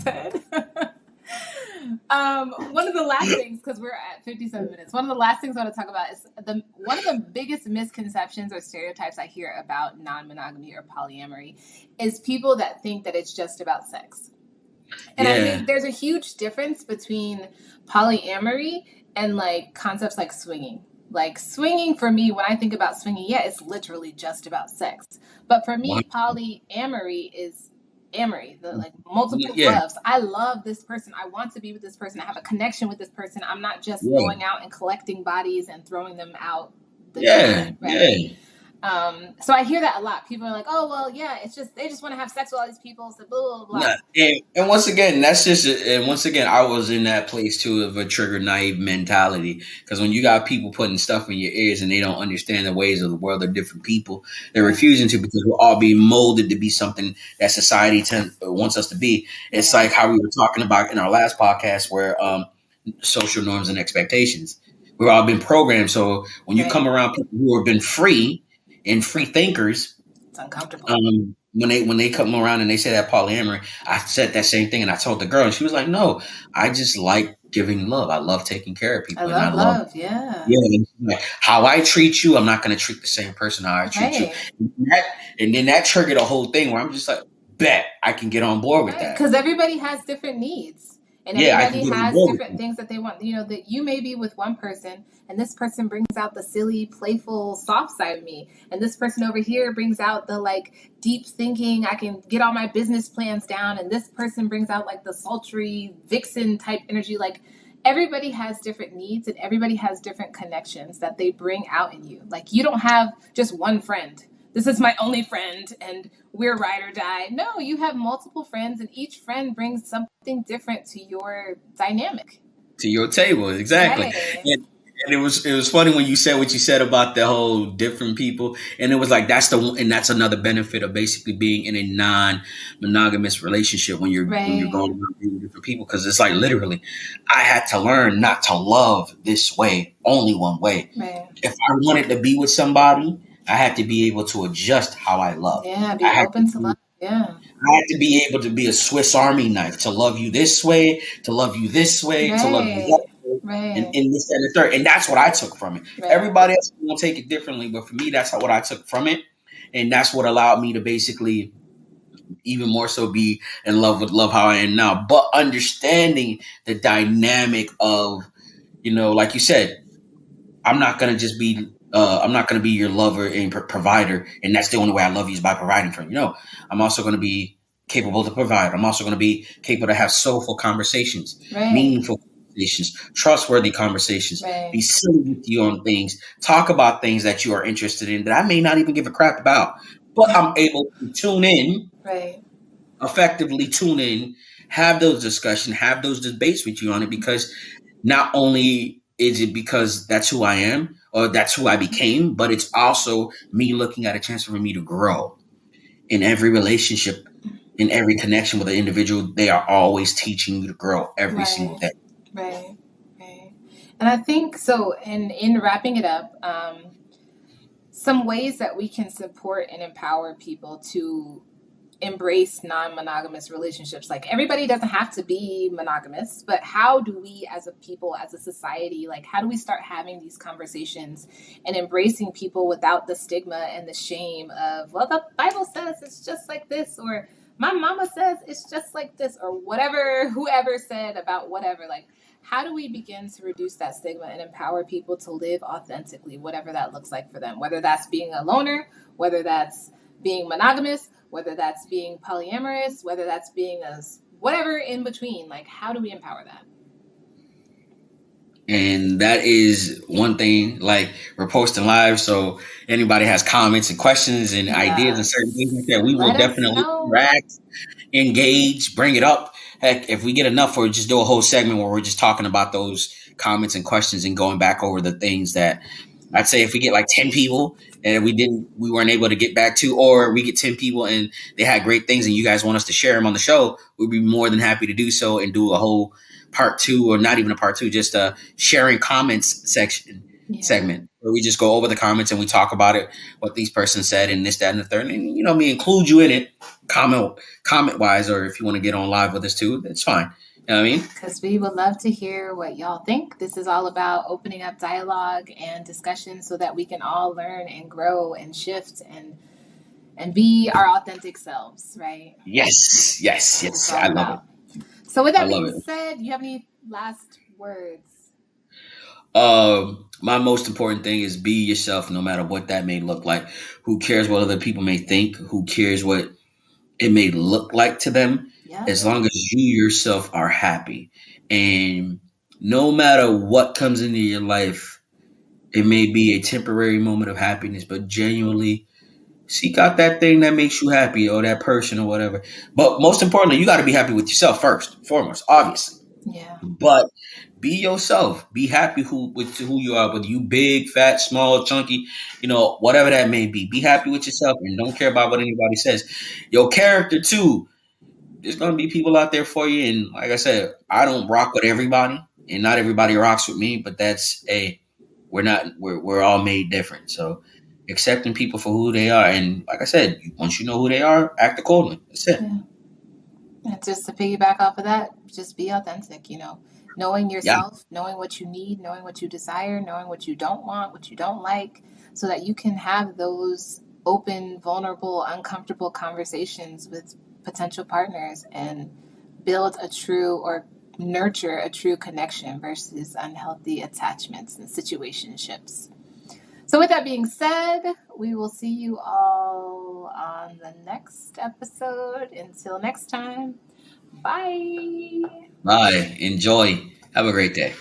said. One of the last things, because we're at 57 minutes, one of the last things I want to talk about is one of the biggest misconceptions or stereotypes I hear about non-monogamy or polyamory is people that think that it's just about sex. And I think there's a huge difference between polyamory and like concepts like swinging. Like swinging for me, when I think about swinging, it's literally just about sex. But for me, polyamory is amory, the like multiple loves. I love this person. I want to be with this person. I have a connection with this person. I'm not just going out and collecting bodies and throwing them out the door, right? So I hear that a lot. People are like, oh, well, it's just, they just want to have sex with all these people. So blah, blah, blah. And once again, I was in that place too of a trigger naive mentality. Because when you got people putting stuff in your ears and they don't understand the ways of the world of different people, they're refusing to, because we're all being molded to be something that society wants us to be. It's like how we were talking about in our last podcast where social norms and expectations. We've all been programmed. So when you come around people who have been free and free thinkers, it's uncomfortable. When they come around and they say that polyamory, I said that same thing and I told the girl and she was like, no, I just like giving love. I love taking care of people. I love. Like, how I treat you, I'm not going to treat the same person how I treat you. And then that triggered a whole thing where I'm just like, bet I can get on board with that. Because everybody has different needs. And everybody has different things that they want. You know, that you may be with one person and this person brings out the silly, playful, soft side of me. And this person over here brings out the like deep thinking, I can get all my business plans down. And this person brings out like the sultry vixen type energy. Like everybody has different needs and everybody has different connections that they bring out in you. Like you don't have just one friend. This is my only friend and we're ride or die. No, you have multiple friends and each friend brings something different to your dynamic. To your table, exactly. Right. And it was funny when you said what you said about the whole different people. And it was like, that's another benefit of basically being in a non-monogamous relationship when you're going around being with different people. Because it's like literally, I had to learn not to love this way, only one way. Right. If I wanted to be with somebody, I had to be able to adjust how I love. Yeah, be open to love. Yeah. I had to be able to be a Swiss Army knife, to love you this way, to love you this way, to love you that way, and this and the third. And that's what I took from it. Right. Everybody else will take it differently, but for me, that's what I took from it. And that's what allowed me to basically even more so be in love with love how I am now. But understanding the dynamic of, like you said, I'm not going to just be I'm not going to be your lover and provider, and that's the only way I love you is by providing for you. No, I'm also going to be capable to provide. I'm also going to be capable to have soulful conversations, meaningful conversations, trustworthy conversations, be silly with you on things, talk about things that you are interested in that I may not even give a crap about, but I'm able to tune in, effectively tune in, have those discussions, have those debates with you on it, because not only is it because that's who I am, or that's who I became, but it's also me looking at a chance for me to grow. In every relationship, in every connection with an individual, they are always teaching you to grow every single day. Right. And I think so in wrapping it up, some ways that we can support and empower people to embrace non-monogamous relationships. Like everybody doesn't have to be monogamous, but how do we as a people, as a society, like how do we start having these conversations and embracing people without the stigma and the shame of, well, the Bible says it's just like this, or my mama says it's just like this, or whatever, whoever said about whatever. Like, how do we begin to reduce that stigma and empower people to live authentically, whatever that looks like for them, whether that's being a loner, whether that's being monogamous, whether that's being polyamorous, whether that's being whatever in between. Like, how do we empower that? And that is one thing, like we're posting live. So anybody has comments and questions and ideas and certain things like that, we will definitely interact, engage, bring it up. Heck, if we get enough, we'll just do a whole segment where we're just talking about those comments and questions and going back over the things that I'd say if we get like 10 people and we weren't able to get back to, or we get 10 people and they had great things and you guys want us to share them on the show, we'd be more than happy to do so and do a whole part 2, or not even a part 2, just a sharing comments segment where we just go over the comments and we talk about it, what these persons said and this, that, and the third, and me include you in it comment wise, or if you want to get on live with us too, that's fine. You know what I mean? Because we would love to hear what y'all think. This is all about opening up dialogue and discussion so that we can all learn and grow and shift and be our authentic selves, right? Yes. I love it. So with I that love being it. said, do you have any last words? My most important thing is be yourself, no matter what that may look like. Who cares what other people may think? Who cares what it may look like to them? As long as you yourself are happy. And no matter what comes into your life, it may be a temporary moment of happiness, but genuinely seek out that thing that makes you happy, or that person, or whatever. But most importantly, you got to be happy with yourself first, foremost, obviously. Yeah. But be yourself. Be happy with who you are, whether you big, fat, small, chunky, whatever that may be. Be happy with yourself and don't care about what anybody says. Your character too. There's gonna be people out there for you, and like I said, I don't rock with everybody, and not everybody rocks with me. But that's we're all made different. So accepting people for who they are, and like I said, once you know who they are, act accordingly. That's it. Yeah. And just to piggyback off of that, just be authentic, knowing yourself, knowing what you need, knowing what you desire, knowing what you don't want, what you don't like, so that you can have those open, vulnerable, uncomfortable conversations with potential partners and build a true or nurture a true connection versus unhealthy attachments and situationships. So, with that being said, we will see you all on the next episode. Until next time, bye. Bye. Enjoy. Have a great day.